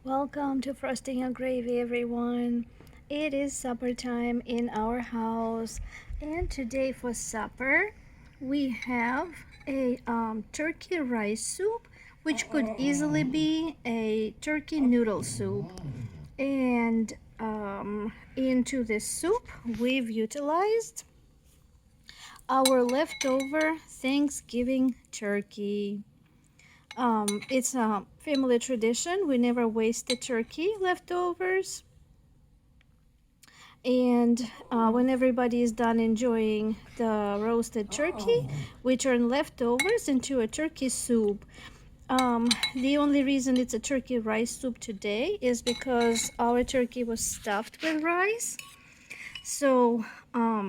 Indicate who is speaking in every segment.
Speaker 1: Welcome to Frosting and Gravy, everyone. It is supper time in our house, and today for supper we have a turkey rice soup, which could easily be a turkey noodle soup. And into this soup, we've utilized our leftover Thanksgiving turkey. It's a family tradition. We never waste the turkey leftovers. And when everybody is done enjoying the roasted turkey, we turn leftovers into a turkey soup. The only reason it's a turkey rice soup today is because our turkey was stuffed with rice. So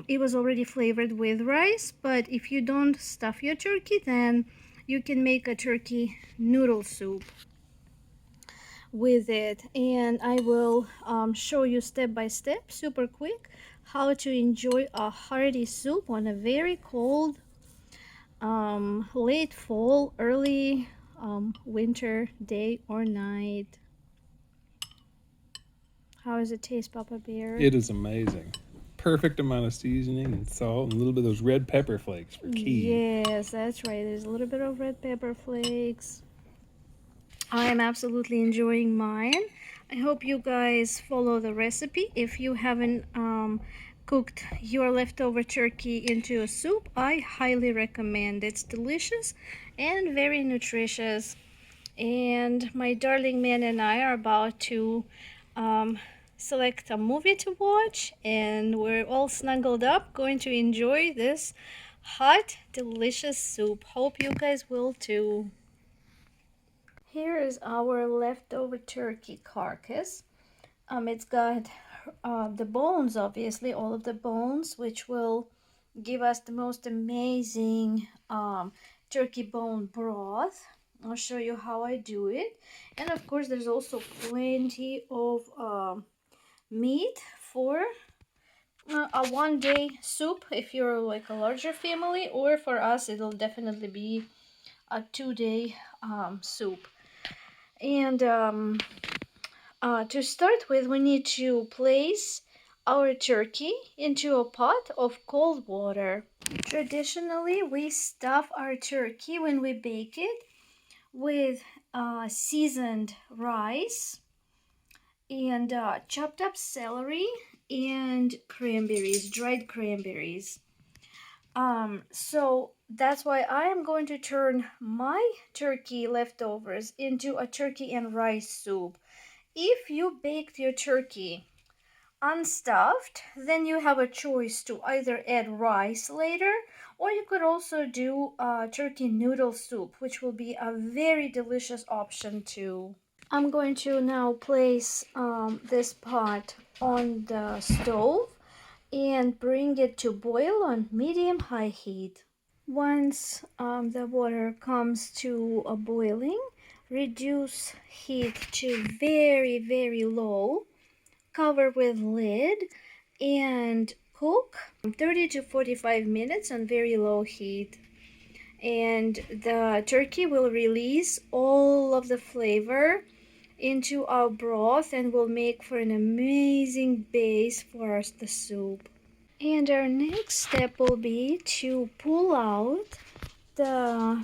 Speaker 1: it was already flavored with rice, but if you don't stuff your turkey, then you can make a turkey noodle soup with it. And I will show you step by step, super quick, how to enjoy a hearty soup on a very cold late fall, early winter day or night. How does it taste, Papa Bear?
Speaker 2: It is amazing. Perfect amount of seasoning and salt and a little bit of those red pepper flakes for key.
Speaker 1: Yes, that's right. There's a little bit of red pepper flakes. I am absolutely enjoying mine. I hope you guys follow the recipe. If you haven't cooked your leftover turkey into a soup, I highly recommend. It's delicious and very nutritious. And my darling man and I are about to select a movie to watch, and we're all snuggled up going to enjoy this hot, delicious soup. Hope you guys will too. Here is our leftover turkey carcass. It's got the bones, obviously, all of the bones, which will give us the most amazing turkey bone broth. I'll show you how I do it. And of course, there's also plenty of meat for a one-day soup if you're like a larger family, or for us, it'll definitely be a two-day soup. And to start with, we need to place our turkey into a pot of cold water. Traditionally, we stuff our turkey when we bake it with seasoned rice and chopped up celery and cranberries, dried cranberries. So that's why I am going to turn my turkey leftovers into a turkey and rice soup. If you baked your turkey unstuffed, then you have a choice to either add rice later, or you could also do turkey noodle soup, which will be a very delicious option too. I'm going to now place this pot on the stove and bring it to boil on medium-high heat. Once the water comes to a boiling, reduce heat to very, very low, cover with lid, and cook 30 to 45 minutes on very low heat. And the turkey will release all of the flavor into our broth and will make for an amazing base for the soup. And our next step will be to pull out the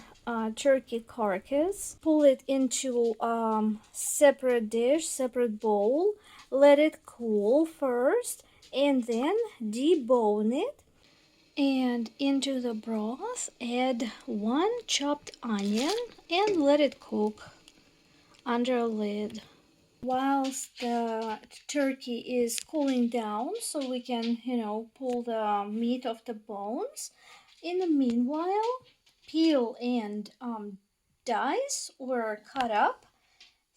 Speaker 1: turkey carcass, pull it into separate dish, separate bowl, let it cool first, and then debone it. And into the broth, add one chopped onion and let it cook under a lid. Whilst the turkey is cooling down, so we can, pull the meat off the bones. In the meanwhile, peel and dice or cut up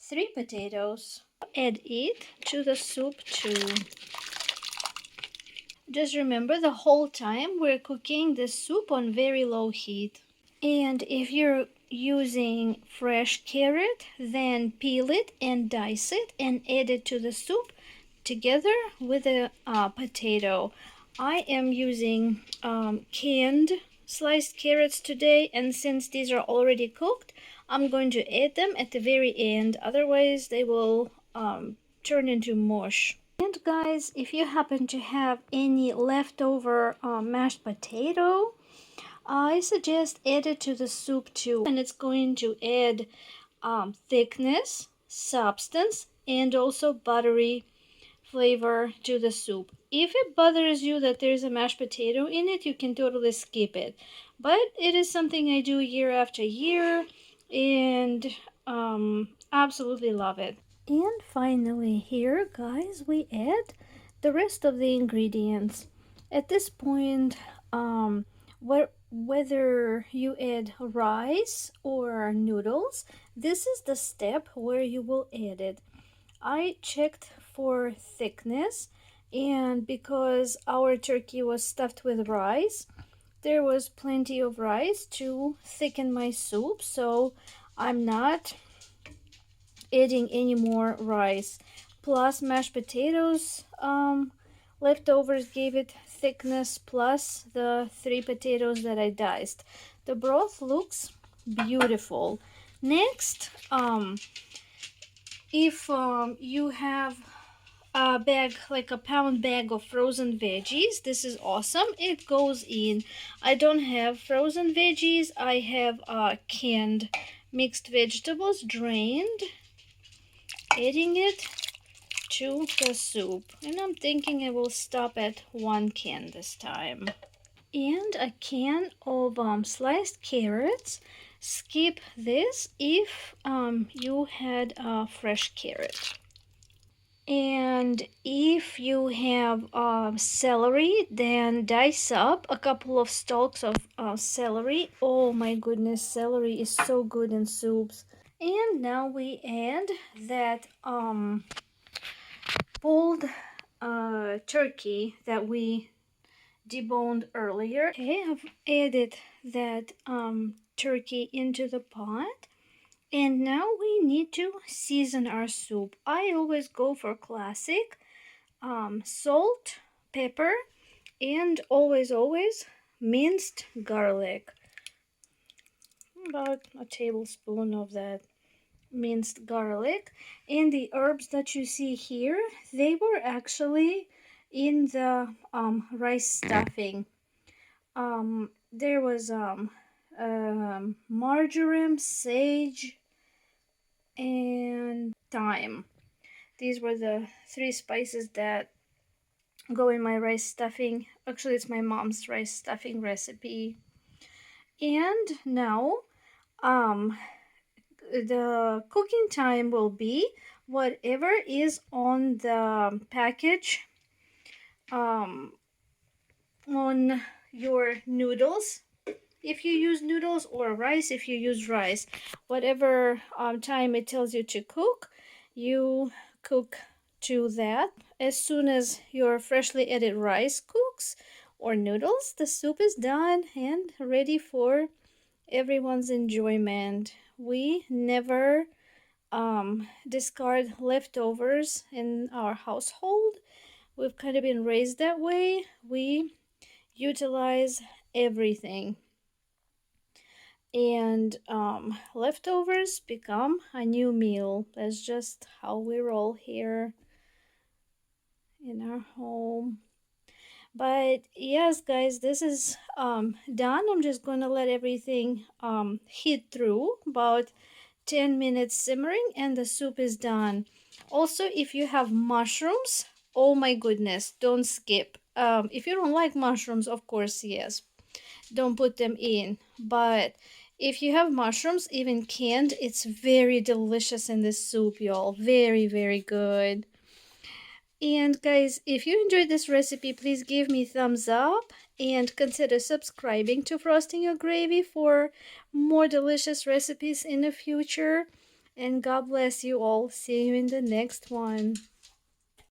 Speaker 1: 3 potatoes. Add it to the soup too. Just remember, the whole time we're cooking the soup on very low heat. And if you're using fresh carrot, then peel it and dice it and add it to the soup together with the potato. I am using canned sliced carrots today, and since these are already cooked, I'm going to add them at the very end. Otherwise, they will turn into mush. And guys, if you happen to have any leftover mashed potato, I suggest add it to the soup too, and it's going to add thickness, substance, and also buttery flavor to the soup. If it bothers you that there's a mashed potato in it, you can totally skip it. But it is something I do year after year, and absolutely love it. And finally here, guys, we add the rest of the ingredients. At this point, whether you add rice or noodles, this is the step where you will add it. I checked for thickness, and because our turkey was stuffed with rice, there was plenty of rice to thicken my soup, so I'm not adding any more rice. Plus mashed potatoes leftovers gave it thickness, plus the 3 potatoes that I diced. The broth looks beautiful. Next, if you have a bag, like a pound bag of frozen veggies, this is awesome. It goes in. I don't have frozen veggies. I have canned mixed vegetables, drained, adding it to the soup. And I'm thinking I will stop at 1 can this time. And a can of sliced carrots. Skip this if you had a fresh carrot. And if you have celery, then dice up a couple of stalks of celery. Oh my goodness, celery is so good in soups. And now we add that pulled turkey that we deboned earlier. Okay, I've added that turkey into the pot. And now we need to season our soup. I always go for classic salt, pepper, and always minced garlic. About a tablespoon of that minced garlic. And the herbs that you see here, they were actually in the rice stuffing. There was marjoram, sage, and thyme. These were the 3 spices that go in my rice stuffing. Actually, it's my mom's rice stuffing recipe. And now, the cooking time will be whatever is on the package on your noodles. If you use noodles, or rice if you use rice, whatever time it tells you to cook, you cook to that. As soon as your freshly added rice cooks or noodles, the soup is done and ready for everyone's enjoyment. We never discard leftovers in our household. We've kind of been raised that way. We utilize everything, and leftovers become a new meal. That's just how we roll here in our home. But yes, guys, this is done. I'm just gonna let everything heat through about 10 minutes simmering, and the soup is done. Also, if you have mushrooms, oh my goodness, don't skip. If you don't like mushrooms, of course, yes, don't put them in. But if you have mushrooms, even canned, it's very delicious in this soup, y'all. Very, very good. And guys, if you enjoyed this recipe, please give me thumbs up and consider subscribing to Frosting Your Gravy for more delicious recipes in the future. And God bless you all. See you in the next one.